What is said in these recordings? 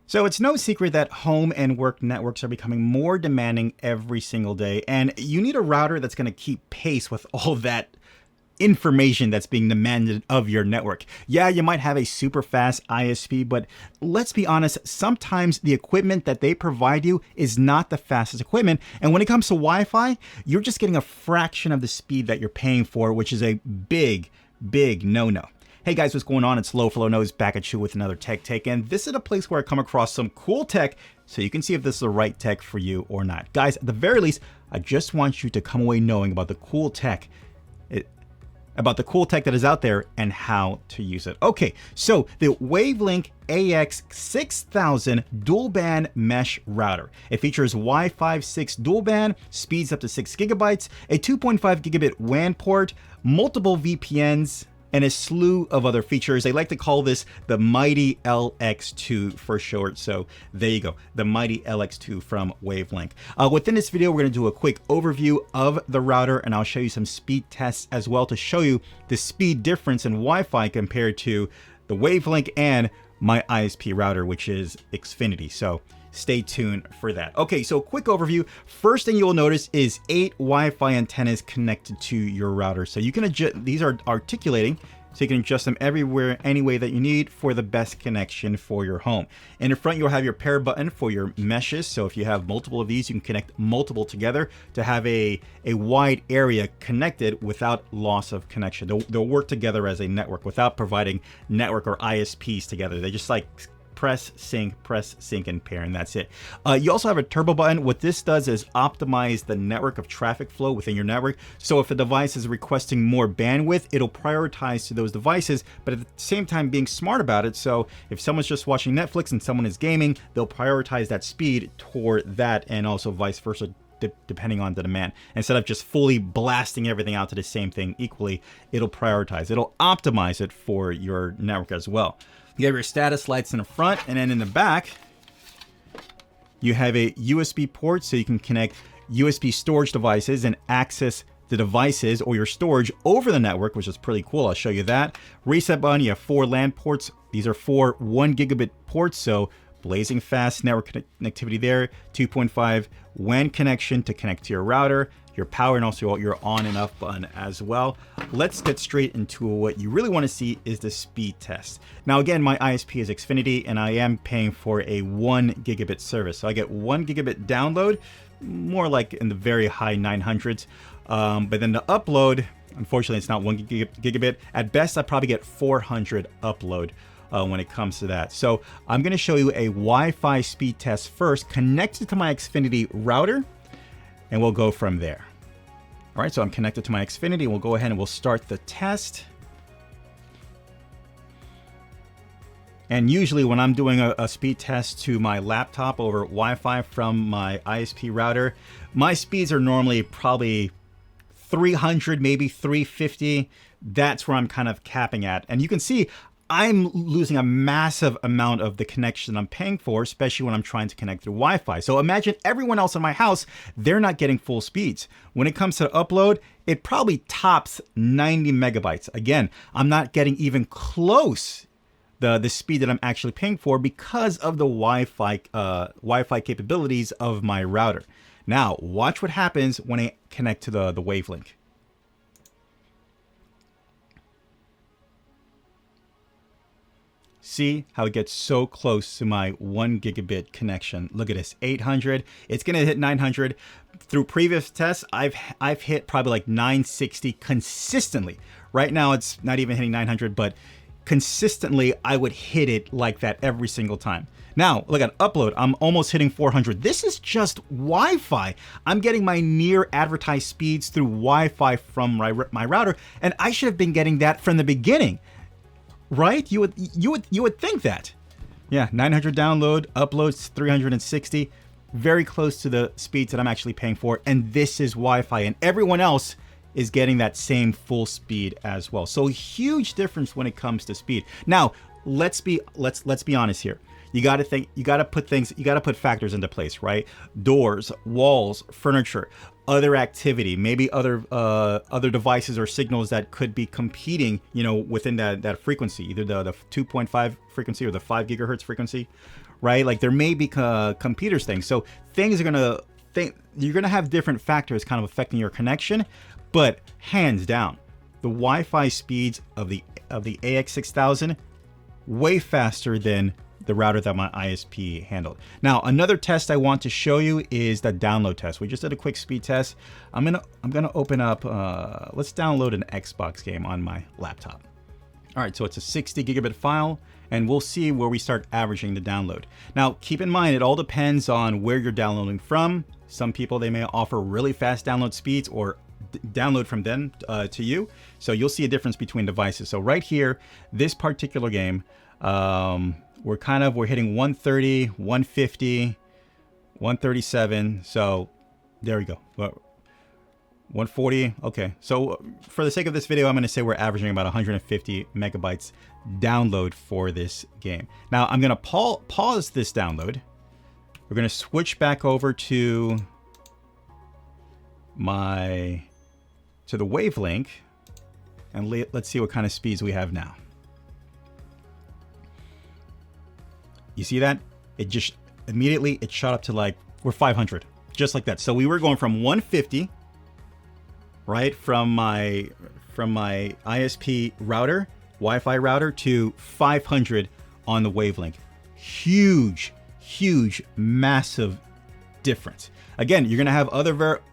So it's no secret that home and work networks are becoming more demanding every single day, and you need a router that's going to keep pace with all that information that's being demanded of your network. Yeah, you might have a super fast ISP, but let's be honest, sometimes the equipment that they provide you is not the fastest equipment. And when it comes to Wi-Fi, you're just getting a fraction of the speed that you're paying for, which is a big no-no. Hey guys, what's going on? It's Low Flow Nose back at you with another tech take, and this is a place where I come across some cool tech so you can see if this is the right tech for you or not. Guys, at the very least, I just want you to come away knowing about the cool tech that is out there and how to use it. Okay, so the WAVLINK AX6000 dual band mesh router. It features Wi-Fi 6 dual band, speeds up to 6 gigabytes, a 2.5 gigabit WAN port, multiple VPNs, and a slew of other features. They like to call this the mighty LX2 for short. So there you go, the mighty LX2 from WAVLINK. Within this video, we're gonna do a quick overview of the router, and I'll show you some speed tests as well to show you the speed difference in Wi-Fi compared to the WAVLINK and my ISP router, which is Xfinity. So stay tuned for that. Okay, so quick overview. First thing you'll notice is 8 Wi-Fi antennas connected to your router. So you can adjust, these are articulating, so you can adjust them everywhere, any way that you need for the best connection for your home. In the front, you'll have your pair button for your meshes. So if you have multiple of these, you can connect multiple together to have a wide area connected without loss of connection. They'll work together as a network without providing network or ISPs together. They just like press, sync, and pair, and that's it. You also have a turbo button. What this does is optimize the network of traffic flow within your network. So if a device is requesting more bandwidth, it'll prioritize to those devices, but at the same time being smart about it. So if someone's just watching Netflix and someone is gaming, they'll prioritize that speed toward that, and also vice versa, depending on the demand. Instead of just fully blasting everything out to the same thing equally, it'll prioritize. It'll optimize it for your network as well. You have your status lights in the front, and then in the back, you have a USB port so you can connect USB storage devices and access the devices or your storage over the network, which is pretty cool. I'll show you that. Reset button, you have 4 LAN ports. These are 4 1 gigabit ports, so blazing fast network connectivity there. 2.5 WAN connection to connect to your router, your power, and also your on and off button as well. Let's get straight into what you really want to see is the speed test. Now again, my ISP is Xfinity, and I am paying for a 1 gigabit service. So I get 1 gigabit download, more like in the very high 900s. But then the upload, unfortunately, it's not 1 gigabit. At best, I probably get 400 upload when it comes to that. So I'm going to show you a Wi-Fi speed test first, connected to my Xfinity router, and we'll go from there. All right, so I'm connected to my Xfinity. We'll go ahead and we'll start the test. And usually when I'm doing a speed test to my laptop over Wi-Fi from my ISP router, my speeds are normally probably 300, maybe 350. That's where I'm kind of capping at. And you can see I'm losing a massive amount of the connection I'm paying for, especially when I'm trying to connect through Wi-Fi. So imagine everyone else in my house, they're not getting full speeds. When it comes to upload, it probably tops 90 megabytes. Again, I'm not getting even close the speed that I'm actually paying for because of the Wi-Fi capabilities of my router. Now, watch what happens when I connect to the WAVLINK. See how it gets so close to my 1 gigabit connection. Look at this, 800. It's gonna hit 900. Through previous tests, I've hit probably like 960 consistently. Right now, it's not even hitting 900, but consistently, I would hit it like that every single time. Now, look at upload. I'm almost hitting 400. This is just Wi-Fi. I'm getting my near advertised speeds through Wi-Fi from my router, and I should have been getting that from the beginning. Right? You would think that. Yeah, 900 download, uploads 360, very close to the speeds that I'm actually paying for. And this is Wi-Fi, and everyone else is getting that same full speed as well. So huge difference when it comes to speed. Now, let's be honest here. You got to put factors into place, right? Doors, walls, furniture, other activity, maybe other devices or signals that could be competing, within that frequency, either the 2.5 frequency or the 5 gigahertz frequency, right? Like there may be computers things. So things are you're gonna have different factors kind of affecting your connection, but hands down, the Wi-Fi speeds of the AX6000 way faster than the router that my ISP handled. Now, another test I want to show you is the download test. We just did a quick speed test. I'm gonna open up. Let's download an Xbox game on my laptop. All right, so it's a 60 gigabit file, and we'll see where we start averaging the download. Now, keep in mind, it all depends on where you're downloading from. Some people, they may offer really fast download speeds or download from them to you. So you'll see a difference between devices. So right here, this particular game, we're hitting 130, 150, 137. So there we go. 140. Okay. So for the sake of this video, I'm going to say we're averaging about 150 megabytes download for this game. Now I'm going to pause this download. We're going to switch back over to the WAVLINK, and let's see what kind of speeds we have now. You see that? It just immediately it shot up to like we're 500, just like that. So we were going from 150, right, from my ISP router, Wi-Fi router, to 500 on the WAVLINK. Huge, massive difference. Again, you're gonna have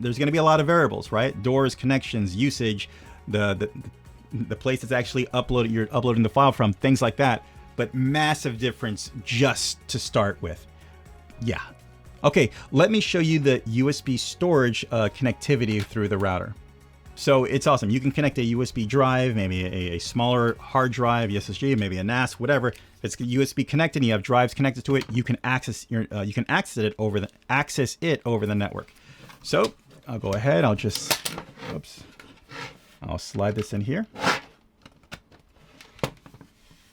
there's gonna be a lot of variables, right? Doors, connections, usage, the place that's actually you're uploading the file from, things like that. But massive difference just to start with. Yeah. Okay, let me show you the USB storage connectivity through the router. So it's awesome. You can connect a USB drive, maybe a smaller hard drive, SSD, maybe a NAS, whatever. If it's USB connected and you have drives connected to it, you can access it over the network. So I'll go ahead. I'll slide this in here.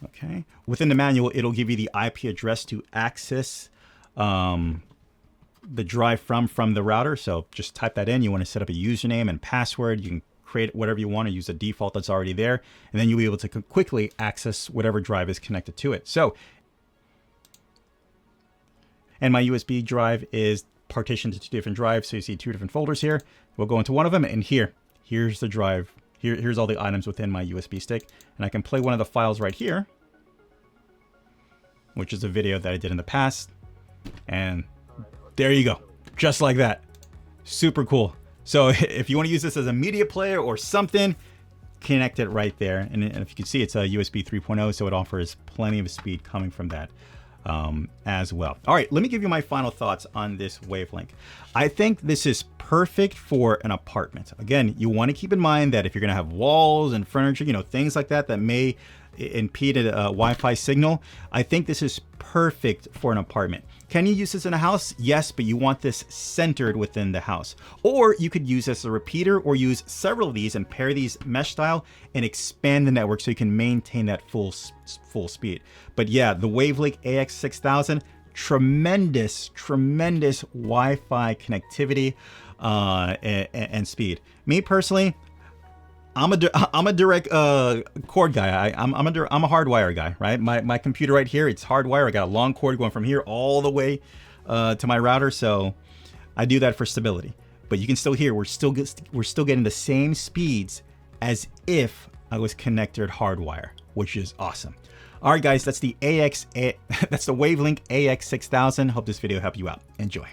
Okay. Within the manual, it'll give you the IP address to access the drive from the router. So just type that in. You want to set up a username and password. You can create whatever you want, or use a default that's already there, and then you'll be able to quickly access whatever drive is connected to it. So, and my USB drive is partitioned to 2 different drives. So you see 2 different folders here. We'll go into one of them, and here's the drive. Here's all the items within my USB stick, and I can play one of the files right here, which is a video that I did in the past. And there you go. Just like that. Super cool. So if you want to use this as a media player or something, connect it right there. And if you can see, it's a USB 3.0, so it offers plenty of speed coming from that as well. All right, let me give you my final thoughts on this WAVLINK. I think this is perfect for an apartment. Again, you want to keep in mind that if you're going to have walls and furniture, things like that may impede a Wi-Fi signal, I think this is perfect for an apartment. Can you use this in a house? Yes, but you want this centered within the house. Or you could use this as a repeater, or use several of these and pair these mesh style and expand the network so you can maintain that full speed. But yeah, the WAVLINK AX6000, tremendous Wi-Fi connectivity and speed. Me personally, I'm a direct cord guy. I'm a hardwire guy, right? My computer right here, it's hardwire. I got a long cord going from here all the way to my router, so I do that for stability. But you can still hear we're still getting the same speeds as if I was connected hardwire, which is awesome. All right, guys, that's the WAVLINK AX6000. Hope this video helped you out. Enjoy.